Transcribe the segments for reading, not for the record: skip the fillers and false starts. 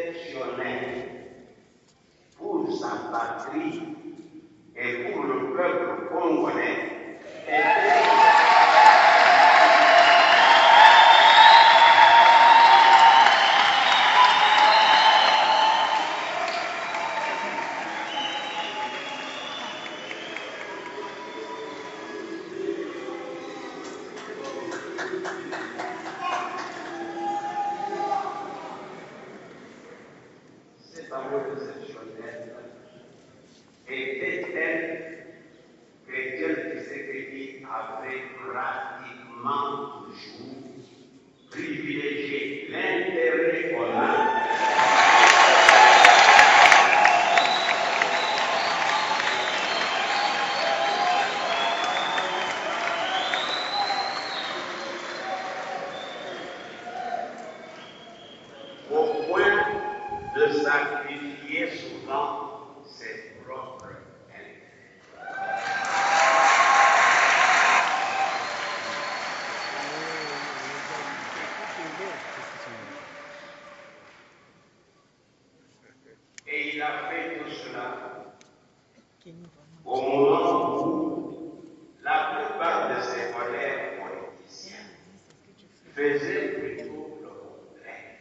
exceptionnel pour sa patrie et pour le peuple congolais. Cet amour exceptionnel était tel que Dieu Tshisekedi avait pratiquement toujours privilégié l'intérêt commun au point de sacrifier souvent ses propres intérêts. Et il a fait tout cela au moment où la plupart de ses collègues politiciens faisaient plutôt le contraire.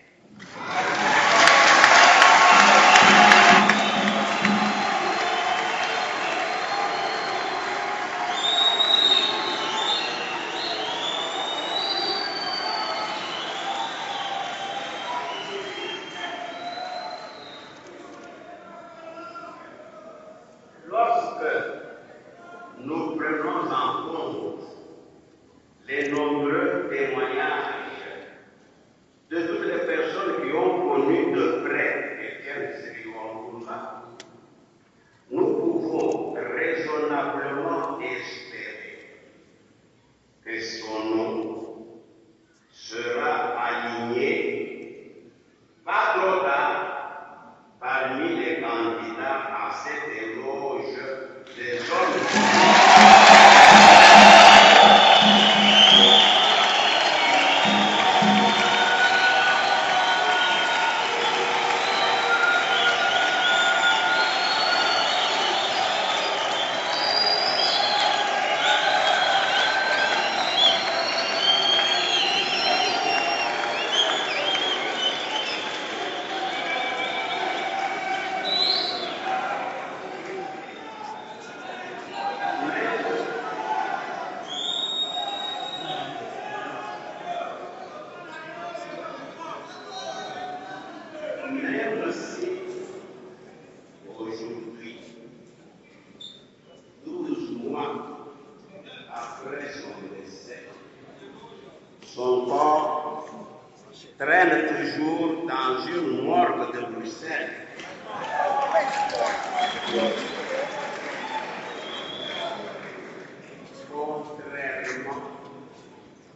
Lorsque nous prenons en compte les nombreux témoignages de toutes les personnes qui ont connu de près Étienne Tshisekedi Wambura, nous pouvons raisonnablement espérer que son nom sera aligné pas trop tard parmi les candidats à cette éloge des hommes. Même si aujourd'hui, 12 mois après son décès, son corps traîne toujours dans une morgue de Bruxelles. Contrairement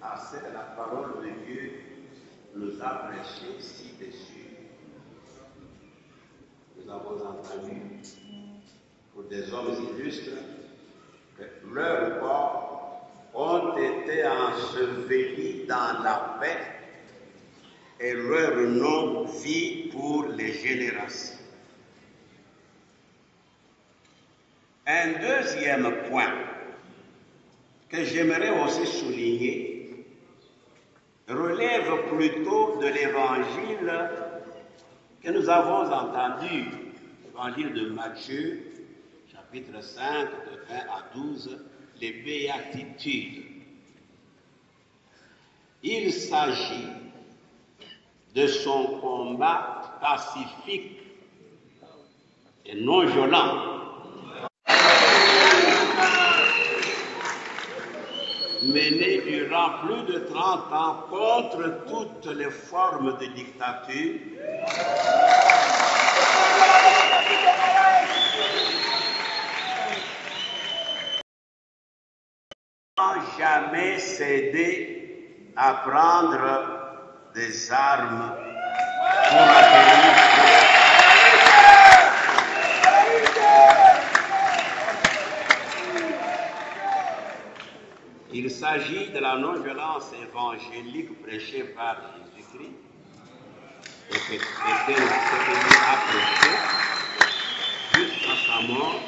à ce que la parole de Dieu nous a prêché ci-dessus, nous avons entendu pour des hommes illustres que leurs corps ont été ensevelis dans la paix et leur nom vit pour les générations. Un deuxième point que j'aimerais aussi souligner relève plutôt de l'évangile que nous avons entendu, l'évangile de Matthieu, chapitre 5, de 1 à 12, les béatitudes. Il s'agit de son combat pacifique et non violent, mené durant plus de 30 ans contre toutes les formes de dictature, sans jamais céder à prendre des armes pour acquérir. Il s'agit de la non-violence évangélique prêchée par Jésus-Christ et était approché jusqu'à sa mort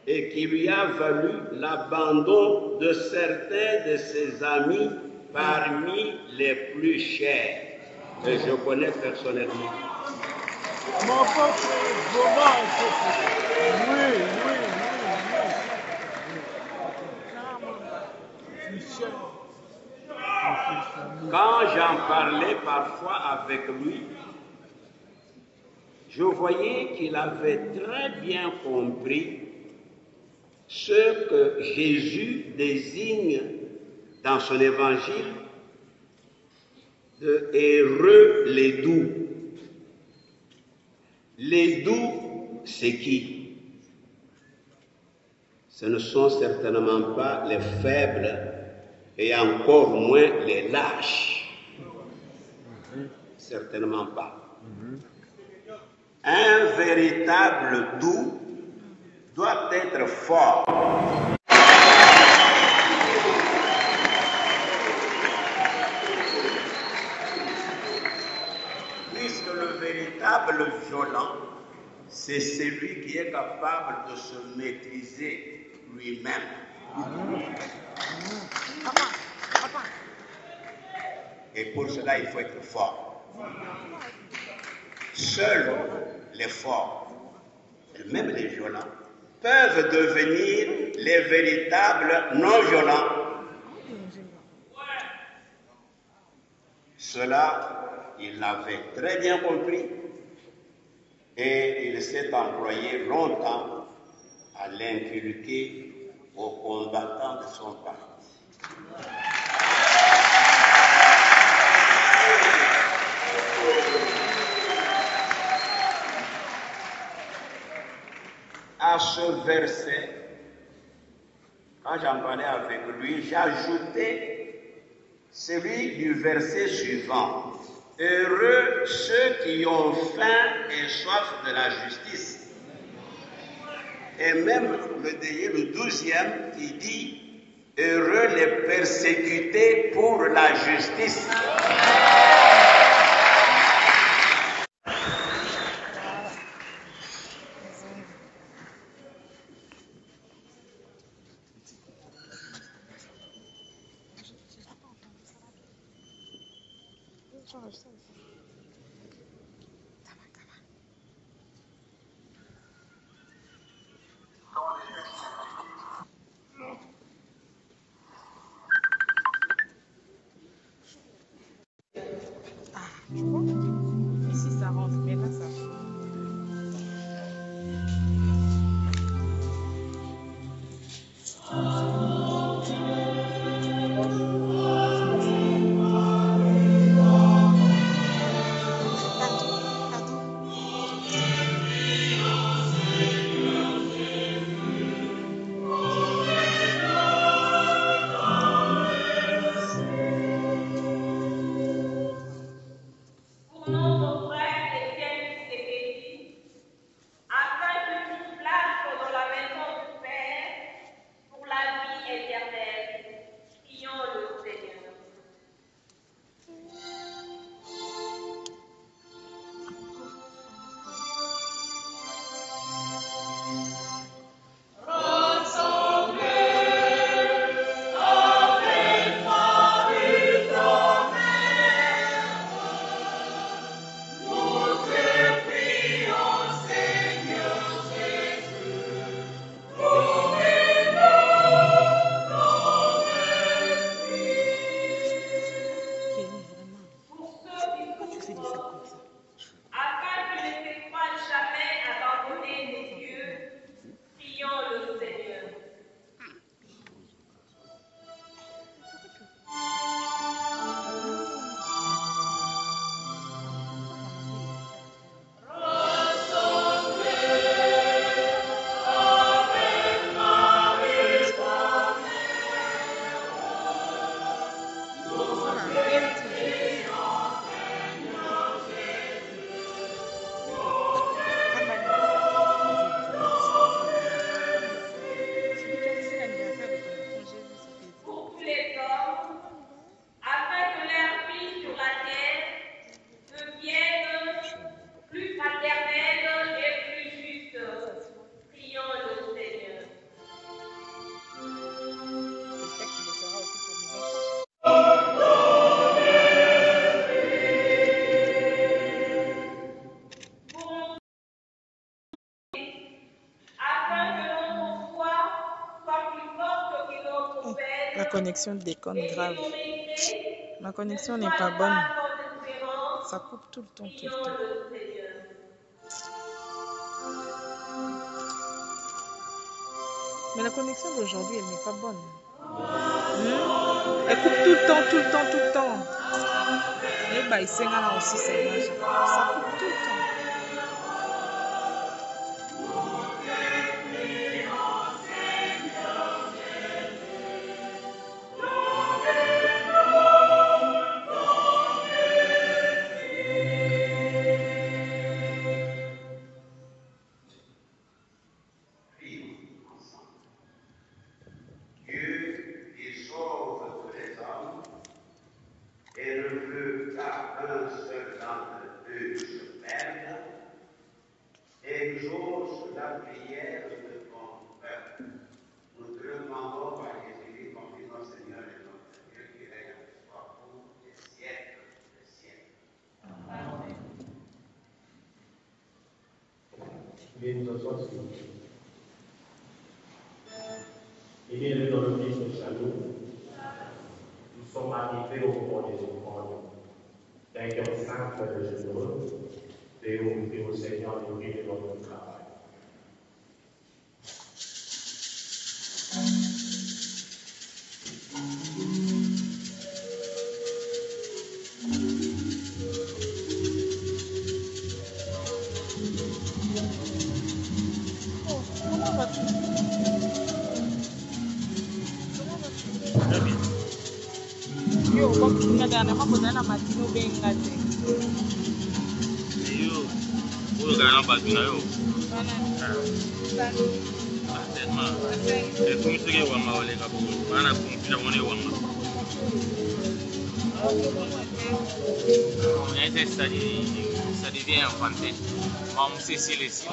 et qui lui a valu l'abandon de certains de ses amis parmi les plus chers, que je connais personnellement. Mon pote, Quand j'en parlais parfois avec lui, je voyais qu'il avait très bien compris ce que Jésus désigne dans son évangile de heureux les doux. Les doux, c'est qui? Ce ne sont certainement pas les faibles et encore moins les lâches. Certainement pas. Un véritable doux doit être fort. Puisque le véritable violent, c'est celui qui est capable de se maîtriser lui-même. Et pour cela, il faut être fort. Seuls les forts, et même les violents, peuvent devenir les véritables non-violents. Cela, il l'avait très bien compris et il s'est employé longtemps à l'inculquer aux combattants de son parti. À ce verset, quand j'en parlais avec lui, j'ajoutais celui du verset suivant. Heureux ceux qui ont faim et soif de la justice. Et même le 12e qui dit heureux les persécutés pour la justice. connexion déconne grave. Ma connexion n'est pas bonne. Ça coupe tout le temps, tout le temps. Mais la connexion d'aujourd'hui, elle n'est pas bonne. Elle coupe tout le temps, tout le temps, tout le temps. Et bah, il s'en a aussi, ça coupe tout le temps. Et bien, dans le Christ de Chalou, nous sommes arrivés au moment des offrandes. D'un cœur simple de généreux, et au Seigneur nous de notre travail. Yo, dernièrement, vous avez la matinée ou bien une gâte. Yo, vous avez un bâton là, yo. Tellement. Et comme ce que vous m'avez dit, on a compris la monnaie. Ça devient infanté. On sait si les signes.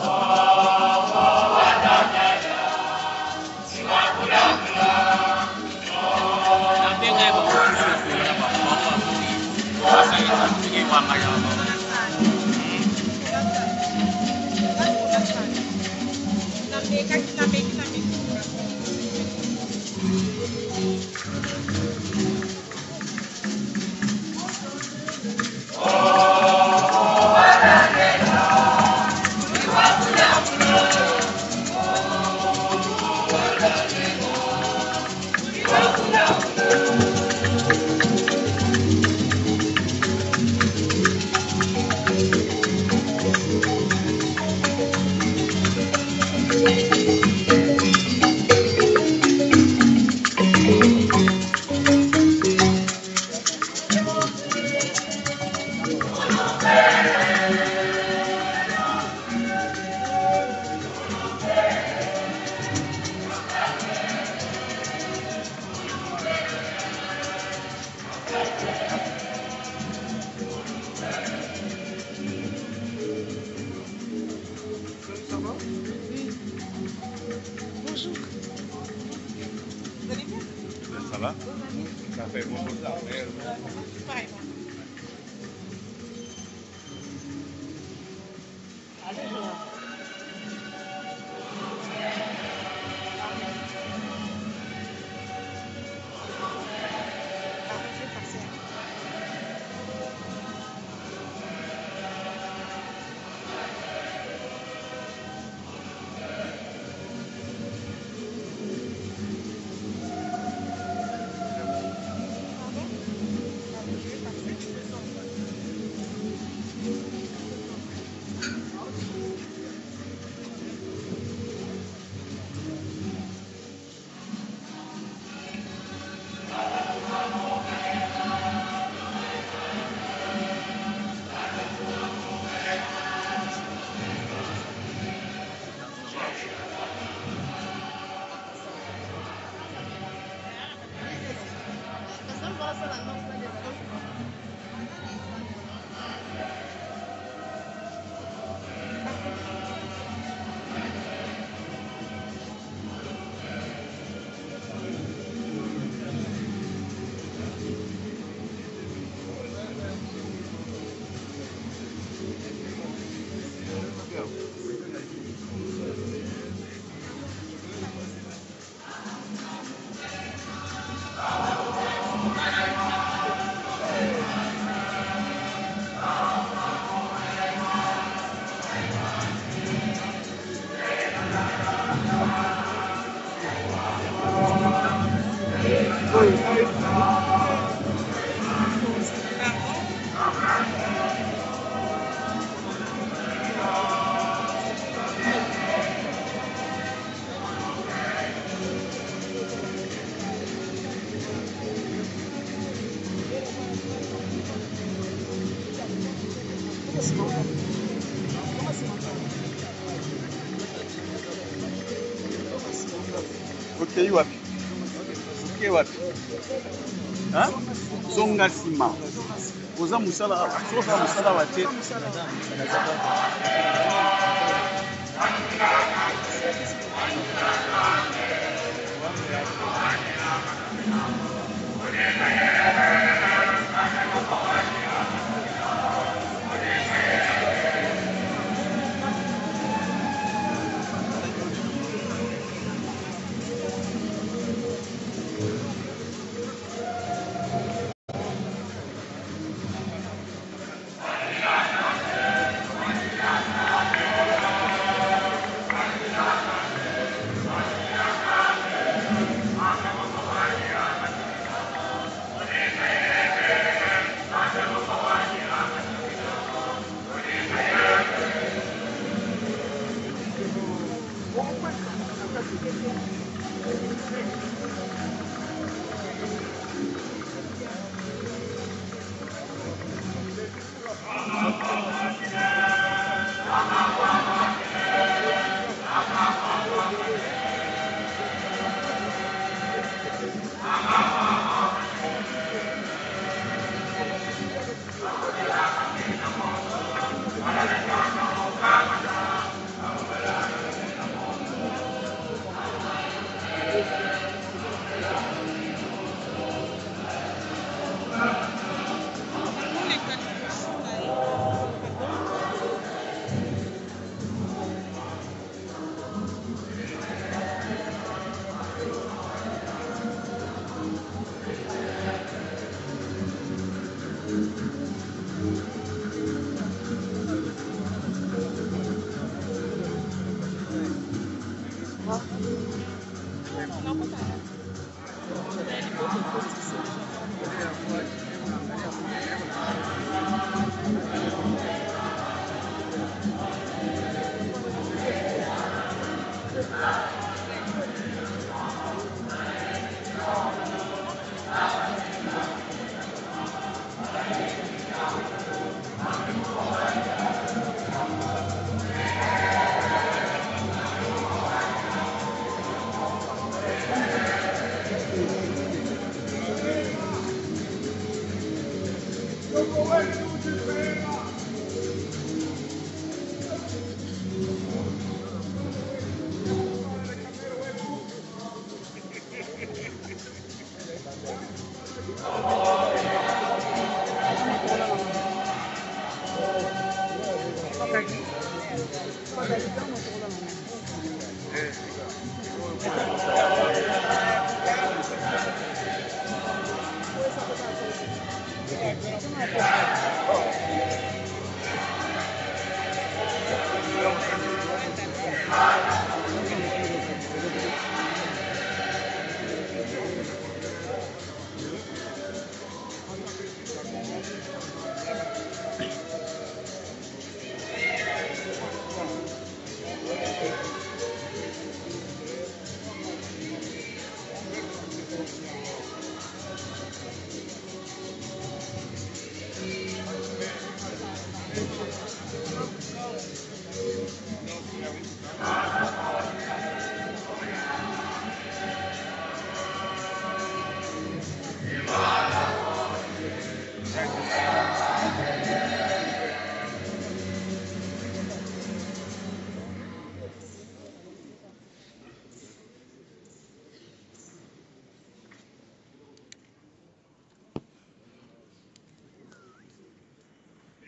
Bonjour. Vous allez bien? Ça va? Ça fait beaucoup de temps. Pareillement. Okay, wapi? Okay, wapi? Ha? Zonga sima. Koza musala, sosa musala wate.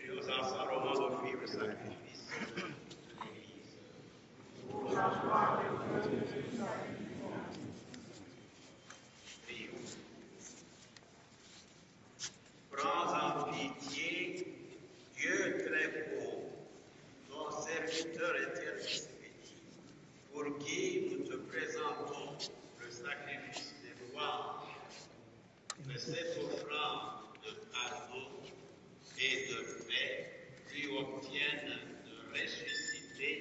Nous en serons offrir le sacrifice. Prends en pitié, Dieu très beau, ton serviteur éternel, pour qui nous te présentons le sacrifice des louanges, que cette offrande de pardon et de paix lui obtienne de ressusciter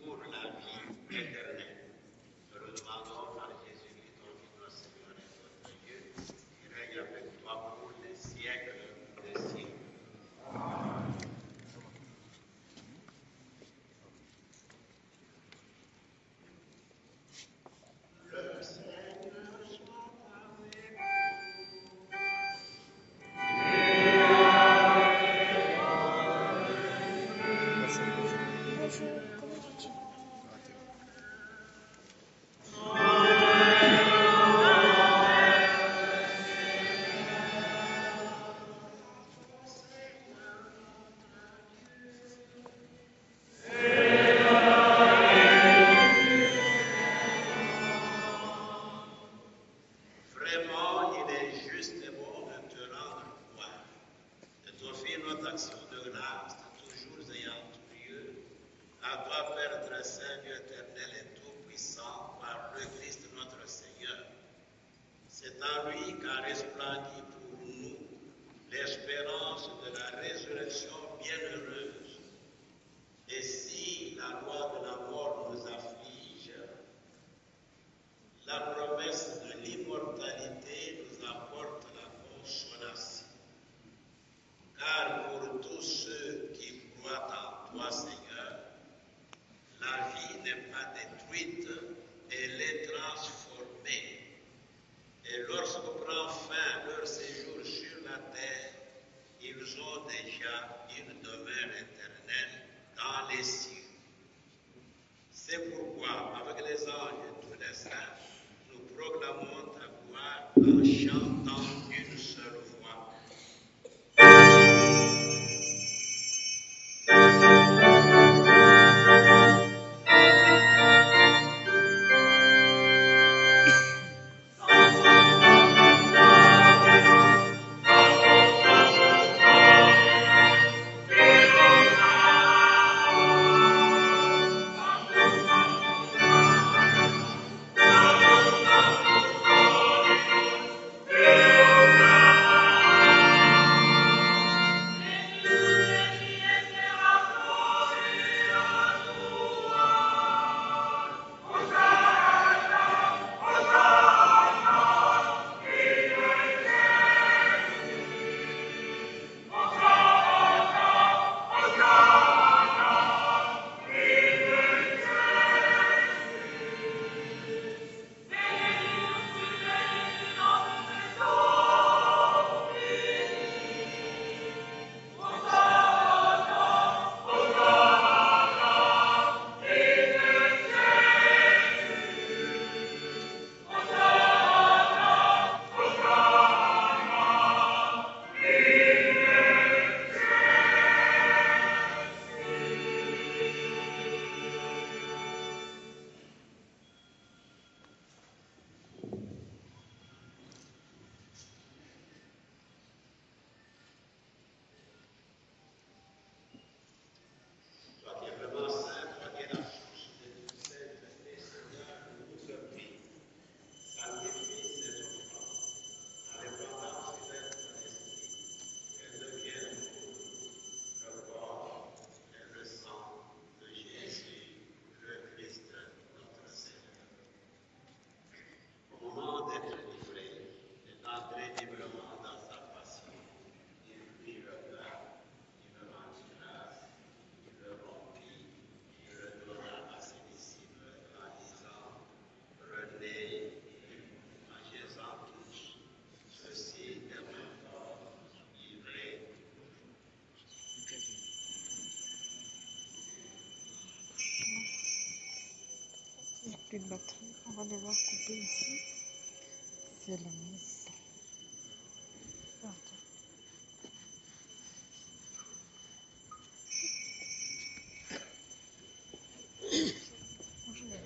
pour la vie éternelle. Nous le demandons par Jésus-Christ, ton Fils, notre Seigneur et notre Dieu, qui règne avec toi pour les siècles des siècles. Saint, Dieu éternel et tout-puissant, par le Christ notre Seigneur. C'est en lui qu'a resplendi pour nous l'espérance de la résurrection bienheureuse. Et si la loi de la mort nous afflige, la promesse de l'immortalité nous apporte la consolation. Car pour tous ceux qui croient en toi, Seigneur, la vie n'est pas détruite, elle est transformée. Et lorsque prend fin leur séjour sur la terre, ils ont déjà une demeure éternelle dans les cieux. C'est pourquoi, avec les anges et tous les saints, nous proclamons ta gloire en chantant d'une seule voix. Il n'y a plus de batterie. On va devoir couper ici. C'est la messe. Pardon. Bonjour.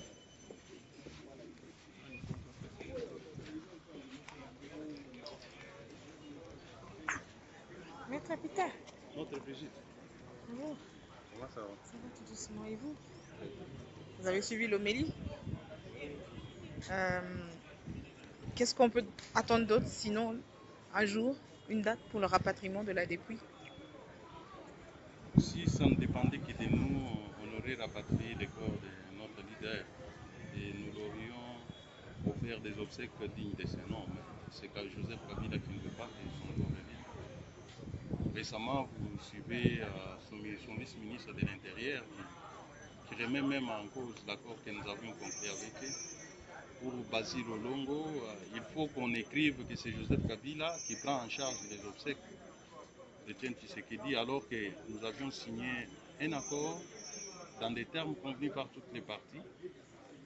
Maître Apita. Notre Brigitte, Bonjour. comment ça va? Ça va tout doucement et vous? Vous avez suivi l'homélie? Qu'est-ce qu'on peut attendre d'autre sinon un jour, une date pour le rapatriement de la dépouille? Si ça ne dépendait que de nous, on aurait rapatrié le corps de notre leader et nous l'aurions offert des obsèques dignes de ce nom. Mais c'est qu'à Joseph Kabila qui ne veut pas que son corps revienne. Récemment, vous suivez son vice-ministre de l'Intérieur qui remet même en cause l'accord que nous avions conclu avec eux. Pour Basile Olongo, il faut qu'on écrive que c'est Joseph Kabila qui prend en charge les obsèques de Etienne Tshisekedi, alors que nous avions signé un accord dans des termes convenus par toutes les parties.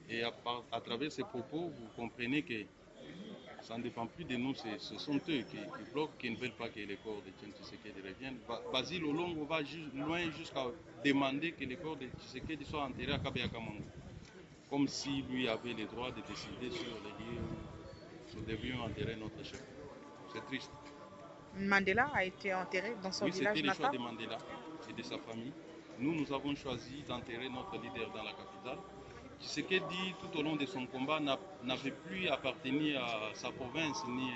Et à travers ces propos, vous comprenez que ça ne dépend plus de nous, ce sont eux qui bloquent, qui ne veulent pas que les corps de Etienne Tshisekedi reviennent. Basile Olongo va loin jusqu'à demander que les corps de Tshisekedi soient enterrés à Kabea-Kamango, comme si lui avait le droit de décider sur les lieux où nous devions enterrer notre chef. C'est triste. Mandela a été enterré dans son Oui, village c'était le choix natal. de Mandela et de sa famille. nous avons choisi d'enterrer notre leader dans la capitale. Tshisekedi, tout au long de son combat, n'avait plus appartenu à sa province ni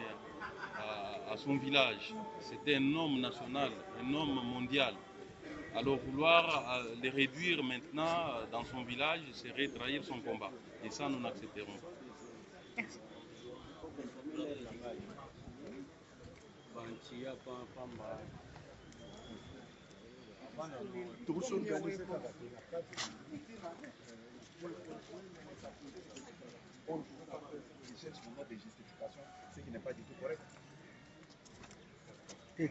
à son village. C'était un homme national, un homme mondial. Alors vouloir les réduire maintenant dans son village serait trahir son combat. Et ça, nous n'accepterons pas. Ce qui n'est pas du tout correct.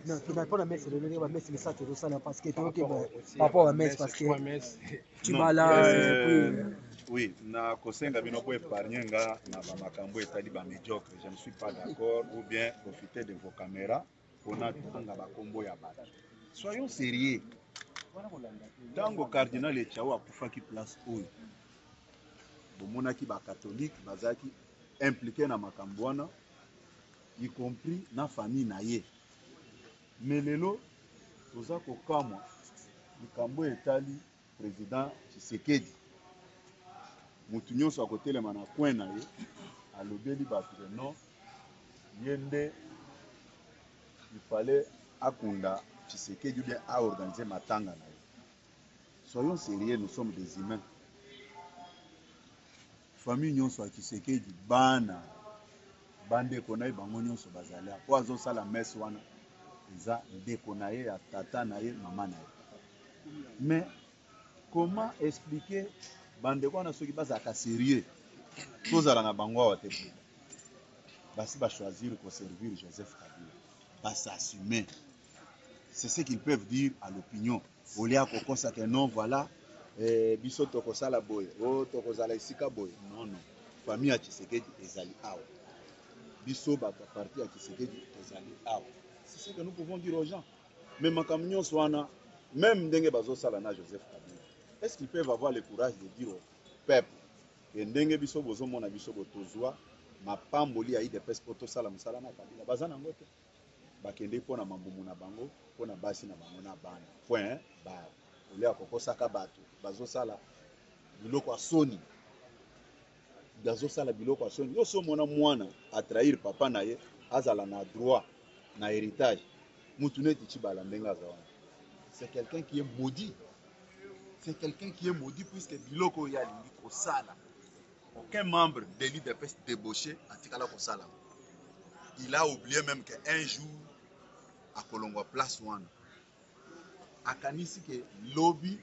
Non, tu n'as pas la messe, c'est le messe, mais ça, tu ressens parce que par rapport à la messe, parce que tu vas là, oui, na kosenga bino po épargner nga na ba makambo etali ba médiocre. Je ne suis pas d'accord ou bien profiter de vos caméras pour na tanga ba kombo ya bato. Soyons sérieux. Tango cardinal Etiao akufaki place oyo. Bomonaki ba catholique bazaki impliqué na makambo wana, y compris na famille na ye. Mais lelo toza kokamwa likambo etali président Tshisekedi. Mutu nyonso akotelema na coin na ye alobeli bato non yende il fallait akunda Tshisekedi ou bien à organiser matanga na ye. Soyons sérieux, nous sommes des humains. Famille nyonso a Tshisekedi bana bandeko na ye bango nyonso bazali po azosala messe wana eza ndeko na ye ya tata na ye mama na ye. Mais comment expliquer bandeko wana soki bazalaka sérieux tozala na bango awa te basi choisir ko servir Joseph Kabila basassumer. C'est ce qu'ils peuvent dire à l'opinion. Olia kokosa que non voilà biso tokosala boye o tokozala isika boye. Non non, famille ya Tshisekedi ezali awa, biso bato parti ya Tshisekedi ezali awa. C'est ce que nous pouvons dire aux gens. Mais makambo nyonso wana même ndenge bazosala na Joseph Kabila, est-ce qu'ils peuvent avoir le courage de dire au peuple que ndenge biso bozomona biso botozwa mapamboli ya IDPS po tosala mosala na Kabila baza nango te, bakende mpona mambumu na bango mpona basi na bango na bana point ba olia kokosaka bato bazosala biloko ya soni, bazosala biloko ya soni. Yoso mona mwana atrahir papa na ye azala na droit na héritage mutu neti Tshibala ndenge azawana. C'est quelqu'un qui est maudit. C'est quelqu'un qui est maudit puisque biloko ya lingi kosala aucun membre de l'IDPS débauché atikala kosala. Il a oublié même qu'un jour à Kolongwa place wana akanisi que lobby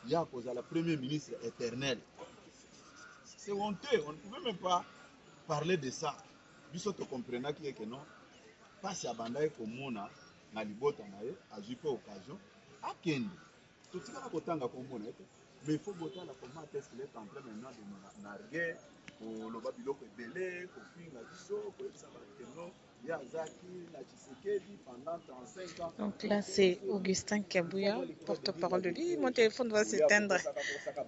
ya kozala premier ministre éternel. C'est honteux, on ne pouvait même pas parler de ça. Biso to comprena qui est que non passe à bandaye komona na libota na ye azui pe occasion akende totikala kotanga kombona ete. Mais il faut voter la comment est-ce qu'il est en train maintenant de narguer pour le babiloko belé pour finir la biso pour ça que non Yazaki la Tshisekedi pendant 35 ans. Donc là, c'est Augustin Kabouya, porte-parole de lui. Mon téléphone va s'éteindre.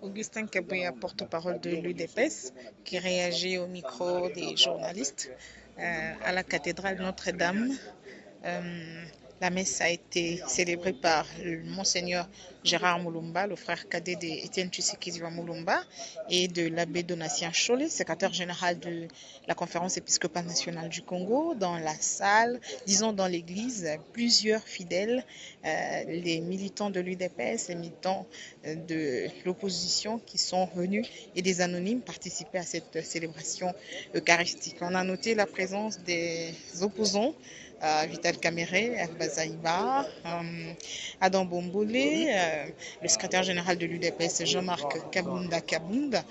Augustin Kabouya, porte-parole de l'UDPS, qui réagit au micro des journalistes à la cathédrale Notre-Dame. La messe a été célébrée par Monseigneur Gérard Moulumba, le frère cadet d'Étienne Tshisekedi Moulumba, et de l'abbé Donatien Chollet, secrétaire général de la Conférence épiscopale nationale du Congo. Dans la salle, disons dans l'église, plusieurs fidèles, les militants de l'UDPS, les militants de l'opposition qui sont venus et des anonymes participer à cette célébration eucharistique. On a noté la présence des opposants, Vital Kamere, Bazaïba, Adam Bombolé, le secrétaire général de l'UDPS Jean-Marc Kabunda,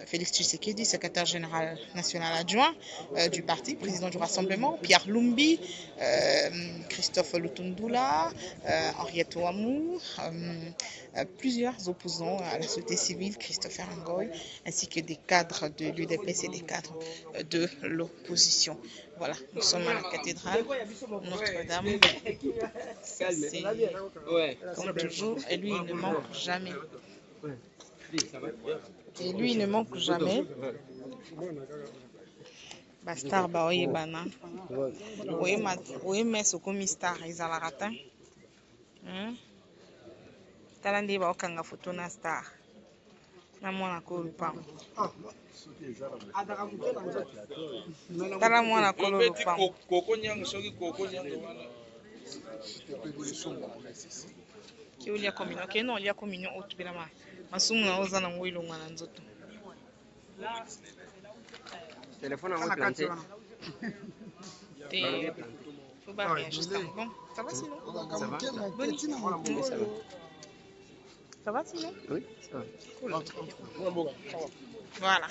Félix Tshisekedi, secrétaire général national adjoint du parti, président du Rassemblement, Pierre Lumbi, Christophe Lutundula, Henriette Ouamou, plusieurs opposants à la société civile, Christopher Ngoy, ainsi que des cadres de l'UDPS et des cadres de l'opposition. Voilà, nous sommes à la cathédrale Notre-Dame. Comme toujours, et lui, il ne manque jamais. Et lui, il ne manque jamais. Bastar Baoye Bana. Oui, mais ce comme star, ils ont la ratin. tala nde baokanga foto na star na mwana kolo lupango tala mwana kolo lupango kiolia communion ke no lia communion otubela masumu na oza na ngo ilongwa na nzoto Téléphone à planté. Faut pas réajuster. Bon, ça va sinon? Ça va sinon? Oui, ça va. Cool. Voilà.